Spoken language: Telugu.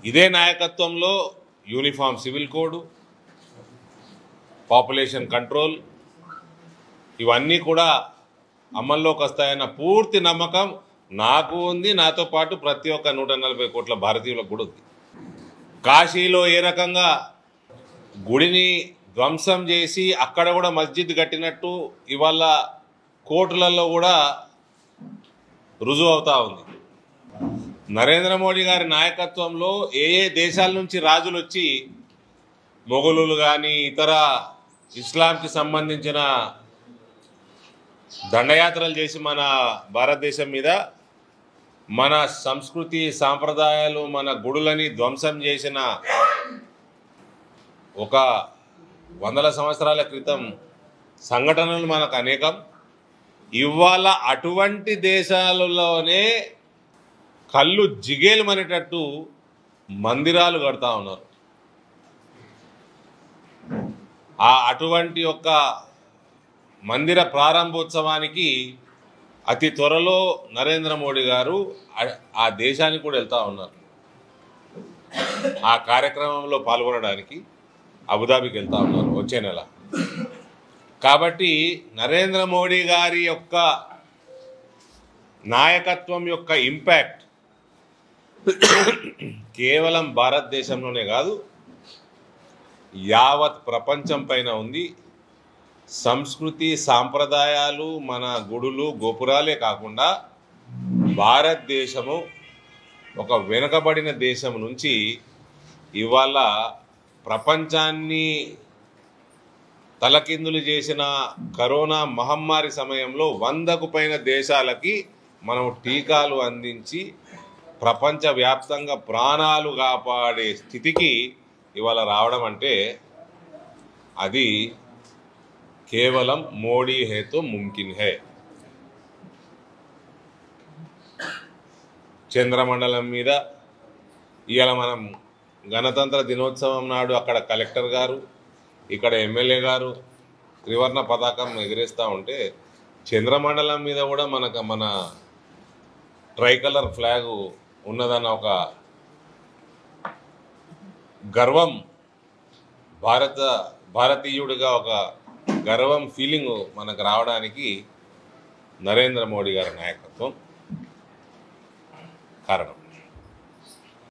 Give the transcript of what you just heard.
ఇదే నాయకత్వంలో uniform civil code, population control ఇవన్నీ కూడా అమల్లోకి వస్తాయన్న పూర్తి నమ్మకం నాకు ఉంది. నాతో పాటు ప్రతి ఒక్క 140 కోట్ల భారతీయులకు కూడా ఉంది. కాశీలో ఏ రకంగా గుడిని ధ్వంసం చేసి అక్కడ కూడా మస్జిద్ కట్టినట్టు ఇవాళ కోర్టులలో కూడా రుజువు అవుతా ఉంది. నరేంద్ర మోడీ గారి నాయకత్వంలో ఏ దేశాల నుంచి రాజులు వచ్చి మొఘలులు కానీ ఇతర ఇస్లాంకి సంబంధించిన దండయాత్రలు చేసి మన భారతదేశం మీద మన సంస్కృతి సాంప్రదాయాలు మన గుడులని ధ్వంసం చేసిన ఒక 100 సంవత్సరాల క్రితం సంఘటనలు మనకు అనేకం. ఇవాళ అటువంటి దేశాలలోనే కళ్ళు జిగేలుమనేటట్టు మందిరాలు కడతా ఉన్నారు. అటువంటి ఒక మందిర ప్రారంభోత్సవానికి అతి త్వరలో నరేంద్ర మోడీ గారు ఆ దేశానికి కూడా వెళ్తూ ఉన్నారు. ఆ కార్యక్రమంలో పాల్గొనడానికి అబుదాబికి వెళ్తూ ఉన్నారు వచ్చే నెల. కాబట్టి నరేంద్ర మోడీ గారి యొక్క నాయకత్వం యొక్క ఇంపాక్ట్ కేవలం భారతదేశంలోనే కాదు యావత్ ప్రపంచం పైన ఉంది. సంస్కృతి సాంప్రదాయాలు మన గుడులు గోపురాలే కాకుండా భారతదేశము ఒక వెనుకబడిన దేశం నుంచి ఇవాళ ప్రపంచాన్ని తలకిందులు చేసిన కరోనా మహమ్మారి సమయంలో 100కు పైన దేశాలకి మనం టీకాలు అందించి ప్రపంచవ్యాప్తంగా ప్రాణాలు కాపాడే స్థితికి ఇవాళ రావడం అంటే అది కేవలం మోడీ హేతో ముమ్కిన్ హే. చంద్రమండలం మీద ఇవాళ మనం గణతంత్ర దినోత్సవం నాడు అక్కడ కలెక్టర్ గారు ఇక్కడ ఎమ్మెల్యే గారు త్రివర్ణ పతాకం ఎగిరేస్తూ ఉంటే చంద్రమండలం మీద కూడా మన ట్రైకలర్ ఫ్లాగ్ ఉన్నదన్న ఒక గర్వం భారతీయుడిగా ఒక గర్వం ఫీలింగ్ మనకు రావడానికి నరేంద్ర మోడీ గారి నాయకత్వం కారణం.